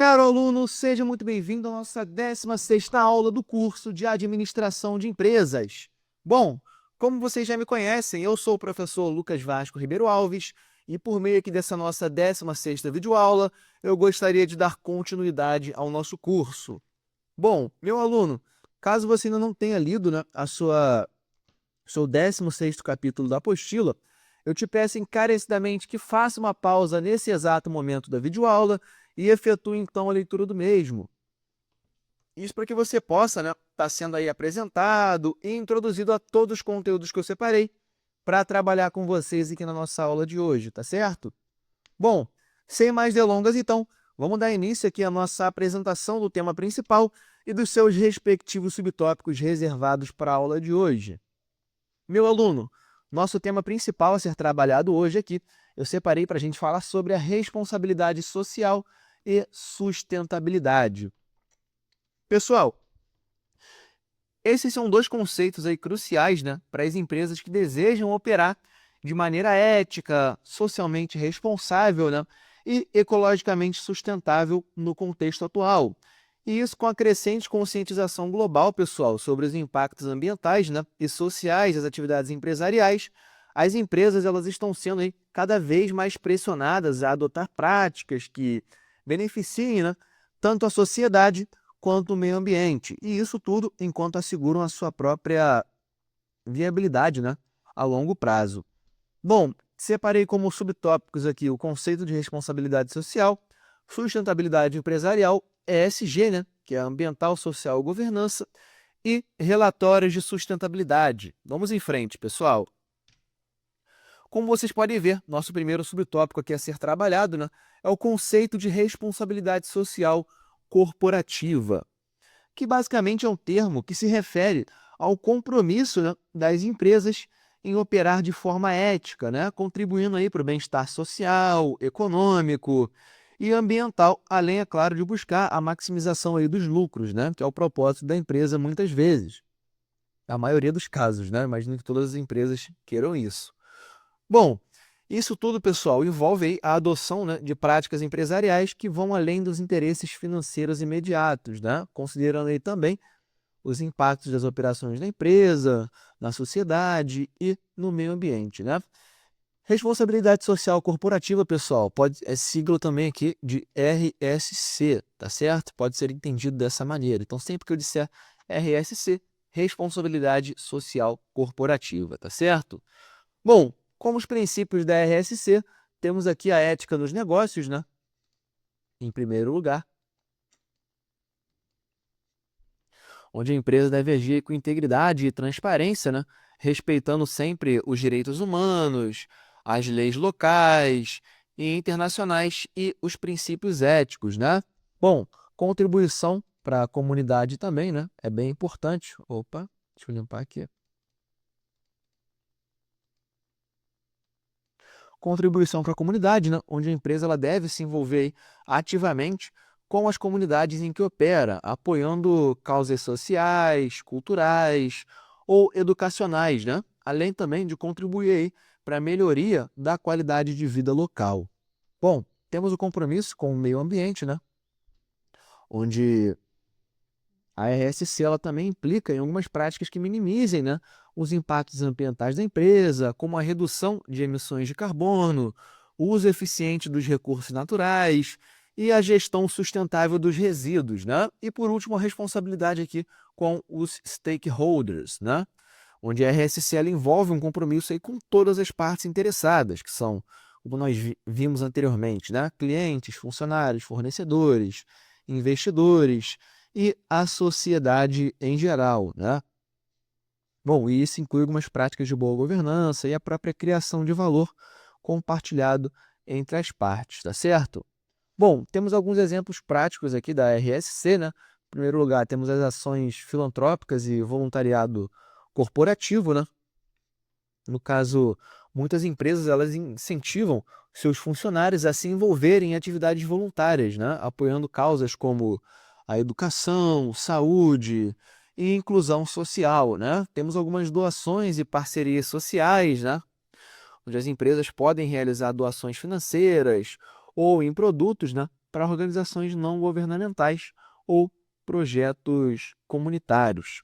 Caro aluno, seja muito bem-vindo à nossa 16ª aula do curso de Administração de Empresas. Bom, como vocês já me conhecem, eu sou o professor Lucas Vasco Ribeiro Alves e por meio aqui dessa nossa 16ª videoaula, eu gostaria de dar continuidade ao nosso curso. Bom, meu aluno, caso você ainda não tenha lido, né, seu 16º capítulo da apostila, eu te peço encarecidamente que faça uma pausa nesse exato momento da videoaula e efetue então a leitura do mesmo. Isso para que você possa, né, estar sendo aí apresentado e introduzido a todos os conteúdos que eu separei para trabalhar com vocês aqui na nossa aula de hoje, tá certo? Bom, sem mais delongas então, vamos dar início aqui à nossa apresentação do tema principal e dos seus respectivos subtópicos reservados para a aula de hoje. Meu aluno, nosso tema principal a ser trabalhado hoje aqui, eu separei para a gente falar sobre a responsabilidade social e sustentabilidade. Pessoal, esses são dois conceitos aí cruciais, né, para as empresas que desejam operar de maneira ética, socialmente responsável, né, e ecologicamente sustentável no contexto atual. E isso com a crescente conscientização global, pessoal, sobre os impactos ambientais, né, e sociais das atividades empresariais, as empresas elas estão sendo aí cada vez mais pressionadas a adotar práticas que beneficiem, né, tanto a sociedade quanto o meio ambiente. E isso tudo enquanto asseguram a sua própria viabilidade, né, a longo prazo. Bom, separei como subtópicos aqui o conceito de responsabilidade social, sustentabilidade empresarial, ESG, né, que é ambiental, social e governança, e relatórios de sustentabilidade. Vamos em frente, pessoal. Como vocês podem ver, nosso primeiro subtópico aqui a ser trabalhado, né, é o conceito de responsabilidade social corporativa, que basicamente é um termo que se refere ao compromisso, né, das empresas em operar de forma ética, né, contribuindo aí para o bem-estar social, econômico e ambiental, além, é claro, de buscar a maximização aí dos lucros, né, que é o propósito da empresa muitas vezes. A maioria dos casos, né? Imagino que todas as empresas queiram isso. Bom, isso tudo, pessoal, envolve aí a adoção, né, de práticas empresariais que vão além dos interesses financeiros imediatos, né? Considerando aí também os impactos das operações da empresa, na sociedade e no meio ambiente, né? Responsabilidade social corporativa, pessoal, é sigla também aqui de RSC, tá certo? Pode ser entendido dessa maneira. Então, sempre que eu disser RSC, responsabilidade social corporativa, tá certo? Bom, como os princípios da RSC, temos aqui a ética nos negócios, né? Em primeiro lugar, onde a empresa deve agir com integridade e transparência, né? Respeitando sempre os direitos humanos, as leis locais e internacionais e os princípios éticos, né? Bom, contribuição para a comunidade também, né? É bem importante. Opa, deixa eu limpar aqui. Contribuição para a comunidade, né? Onde a empresa ela deve se envolver ativamente com as comunidades em que opera, apoiando causas sociais, culturais ou educacionais, né? Além também de contribuir para a melhoria da qualidade de vida local. Bom, temos o compromisso com o meio ambiente, né? Onde a RSC ela também implica em algumas práticas que minimizem, né, os impactos ambientais da empresa, como a redução de emissões de carbono, o uso eficiente dos recursos naturais e a gestão sustentável dos resíduos, né? E por último, a responsabilidade aqui com os stakeholders, né? Onde a RSC ela envolve um compromisso aí com todas as partes interessadas, que são, como nós vimos anteriormente, né? Clientes, funcionários, fornecedores, investidores e a sociedade em geral, né? Bom, e isso inclui algumas práticas de boa governança e a própria criação de valor compartilhado entre as partes, tá certo? Bom, temos alguns exemplos práticos aqui da RSC, né? Em primeiro lugar, temos as ações filantrópicas e voluntariado corporativo, né? No caso, muitas empresas elas incentivam seus funcionários a se envolverem em atividades voluntárias, né? Apoiando causas como a educação, saúde e inclusão social, né? Temos algumas doações e parcerias sociais, né? Onde as empresas podem realizar doações financeiras ou em produtos, né? para organizações não governamentais ou projetos comunitários.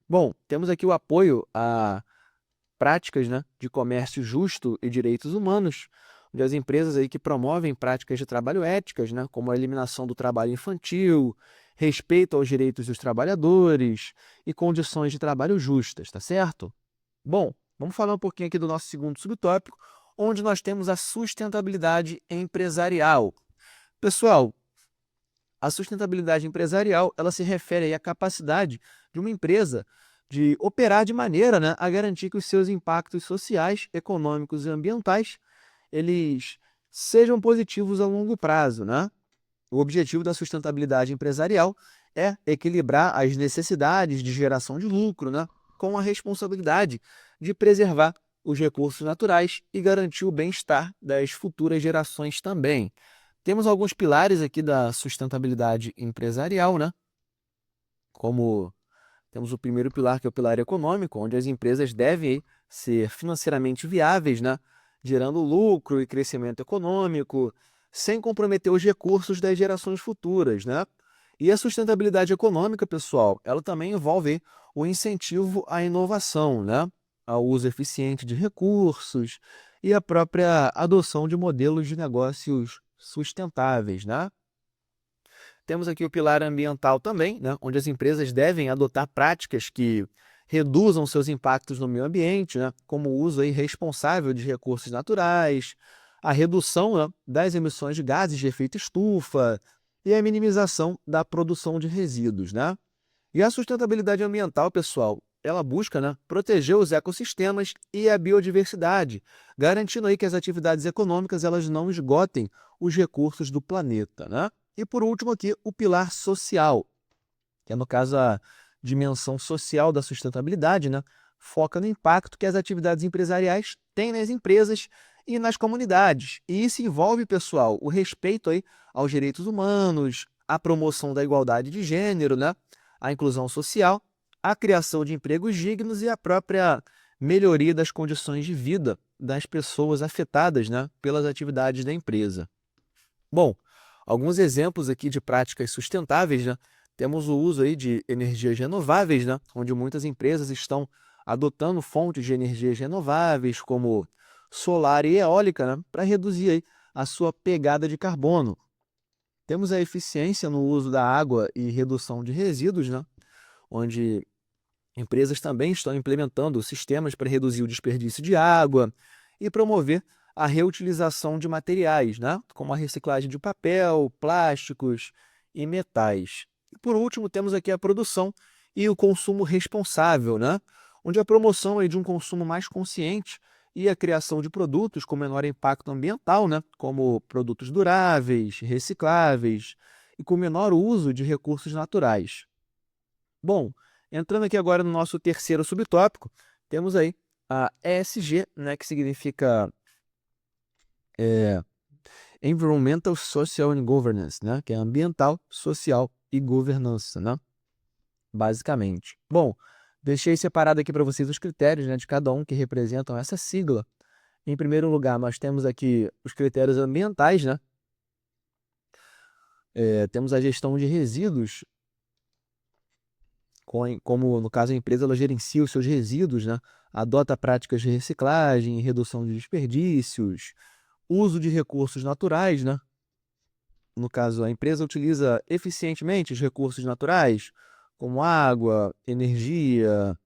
Bom, temos aqui o apoio a práticas, né, de comércio justo e direitos humanos, onde as empresas aí que promovem práticas de trabalho éticas, né, como a eliminação do trabalho infantil, respeito aos direitos dos trabalhadores e condições de trabalho justas, tá certo? Bom, vamos falar um pouquinho aqui do nosso segundo subtópico, onde nós temos a sustentabilidade empresarial. Pessoal, a sustentabilidade empresarial, ela se refere aí à capacidade de uma empresa de operar de maneira, né, a garantir que os seus impactos sociais, econômicos e ambientais, eles sejam positivos a longo prazo, né? O objetivo da sustentabilidade empresarial é equilibrar as necessidades de geração de lucro, né, com a responsabilidade de preservar os recursos naturais e garantir o bem-estar das futuras gerações também. Temos alguns pilares aqui da sustentabilidade empresarial, né? Como temos o primeiro pilar, que é o pilar econômico, onde as empresas devem ser financeiramente viáveis, né? Gerando lucro e crescimento econômico, sem comprometer os recursos das gerações futuras, né? E a sustentabilidade econômica, pessoal, ela também envolve o incentivo à inovação, né? Ao uso eficiente de recursos e a própria adoção de modelos de negócios sustentáveis, né? Temos aqui o pilar ambiental também, né, onde as empresas devem adotar práticas que reduzam seus impactos no meio ambiente, né, como o uso aí responsável de recursos naturais, a redução, né, das emissões de gases de efeito estufa e a minimização da produção de resíduos, né? E a sustentabilidade ambiental, pessoal, ela busca, né, proteger os ecossistemas e a biodiversidade, garantindo aí que as atividades econômicas elas não esgotem os recursos do planeta, né? E por último aqui, o pilar social, que é no caso a dimensão social da sustentabilidade, né? Foca no impacto que as atividades empresariais têm nas empresas e nas comunidades. E isso envolve, pessoal, o respeito aí aos direitos humanos, a promoção da igualdade de gênero, né? A inclusão social, a criação de empregos dignos e a própria melhoria das condições de vida das pessoas afetadas, né, pelas atividades da empresa. Bom, alguns exemplos aqui de práticas sustentáveis, né? Temos o uso aí de energias renováveis, né? Onde muitas empresas estão adotando fontes de energias renováveis, como solar e eólica, né? Para reduzir aí a sua pegada de carbono. Temos a eficiência no uso da água e redução de resíduos, né? Onde empresas também estão implementando sistemas para reduzir o desperdício de água e promover a reutilização de materiais, né? Como a reciclagem de papel, plásticos e metais. E por último, temos aqui a produção e o consumo responsável, né? Onde a promoção aí de um consumo mais consciente e a criação de produtos com menor impacto ambiental, né? Como produtos duráveis, recicláveis e com menor uso de recursos naturais. Bom, entrando aqui agora no nosso terceiro subtópico, temos aí a ESG, né, que significa é, Environmental, Social and Governance, né, que é ambiental, social e governança, né, basicamente. Bom, deixei separado aqui para vocês os critérios, né, de cada um que representam essa sigla. Em primeiro lugar, nós temos aqui os critérios ambientais, né, temos a gestão de resíduos, como no caso a empresa ela gerencia os seus resíduos, né? Adota práticas de reciclagem, redução de desperdícios, uso de recursos naturais, né? No caso, a empresa utiliza eficientemente os recursos naturais, como água, energia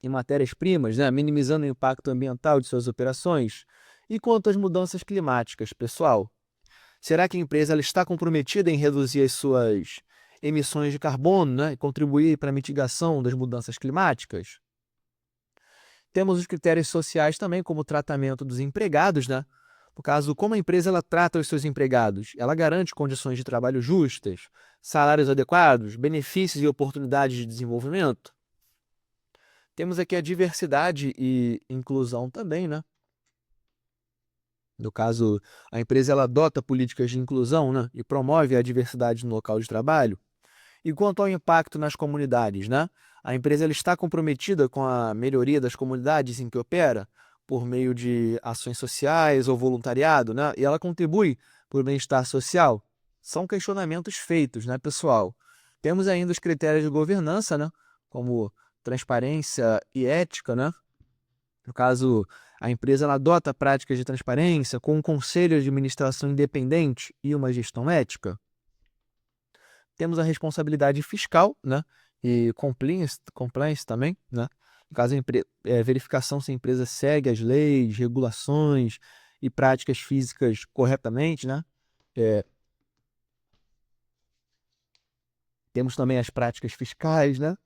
e matérias-primas, né? Minimizando o impacto ambiental de suas operações. E quanto às mudanças climáticas, pessoal? Será que a empresa ela está comprometida em reduzir as suas emissões de carbono, né, e contribuir para a mitigação das mudanças climáticas? Temos os critérios sociais também, como o tratamento dos empregados, né? No caso, como a empresa ela trata os seus empregados? Ela garante condições de trabalho justas, salários adequados, benefícios e oportunidades de desenvolvimento? Temos aqui a diversidade e inclusão também, né? No caso, a empresa ela adota políticas de inclusão, né, e promove a diversidade no local de trabalho. E quanto ao impacto nas comunidades, né? A empresa ela está comprometida com a melhoria das comunidades em que opera, por meio de ações sociais ou voluntariado, né? E ela contribui por bem-estar social? São questionamentos feitos, né, pessoal? Temos ainda os critérios de governança, né, como transparência e ética, né? No caso, a empresa ela adota práticas de transparência com um conselho de administração independente e uma gestão ética. Temos a responsabilidade fiscal, né? E compliance também, né? No caso, verificação se a empresa segue as leis, regulações e práticas físicas corretamente, né? É, temos também as práticas fiscais, né?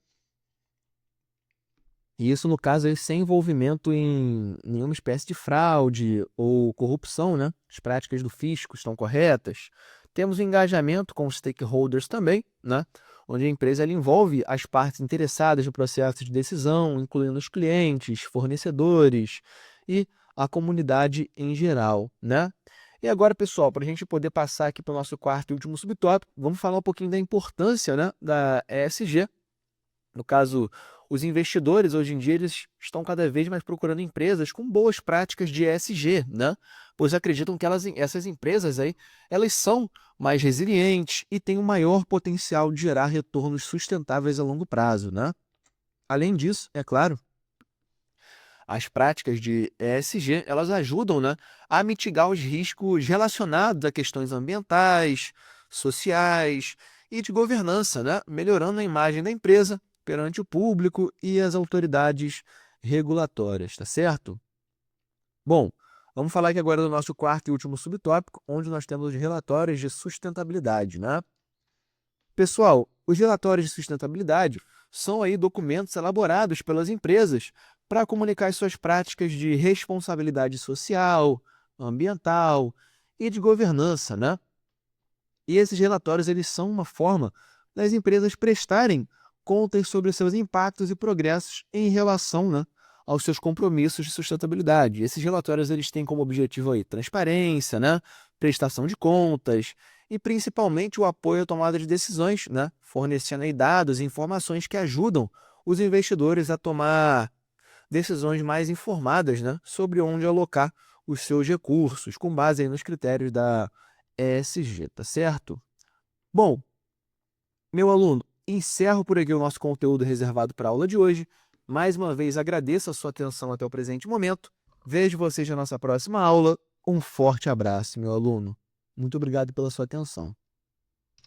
E isso, no caso, é sem envolvimento em nenhuma espécie de fraude ou corrupção, né? As práticas do fisco estão corretas. Temos o engajamento com os stakeholders também, né? Onde a empresa ela envolve as partes interessadas no processo de decisão, incluindo os clientes, fornecedores e a comunidade em geral, né? E agora, pessoal, para a gente poder passar aqui para o nosso quarto e último subtópico, vamos falar um pouquinho da importância, né, da ESG. No caso, os investidores, hoje em dia, eles estão cada vez mais procurando empresas com boas práticas de ESG, né? Pois acreditam que essas empresas aí, elas são mais resilientes e têm um maior potencial de gerar retornos sustentáveis a longo prazo, né? Além disso, é claro, as práticas de ESG, elas ajudam, né, a mitigar os riscos relacionados a questões ambientais, sociais e de governança, né, melhorando a imagem da empresa perante o público e as autoridades regulatórias, tá certo? Bom, vamos falar aqui agora do nosso quarto e último subtópico, onde nós temos os relatórios de sustentabilidade, né? Pessoal, os relatórios de sustentabilidade são aí documentos elaborados pelas empresas para comunicar as suas práticas de responsabilidade social, ambiental e de governança, né? E esses relatórios eles são uma forma das empresas prestarem contas sobre seus impactos e progressos em relação, né, aos seus compromissos de sustentabilidade. Esses relatórios eles têm como objetivo aí transparência, né, prestação de contas e principalmente o apoio à tomada de decisões, né, fornecendo aí dados e informações que ajudam os investidores a tomar decisões mais informadas, né, sobre onde alocar os seus recursos, com base aí nos critérios da ESG, tá certo? Bom, meu aluno, encerro por aqui o nosso conteúdo reservado para a aula de hoje. Mais uma vez agradeço a sua atenção até o presente momento. Vejo vocês na nossa próxima aula. Um forte abraço, meu aluno. Muito obrigado pela sua atenção.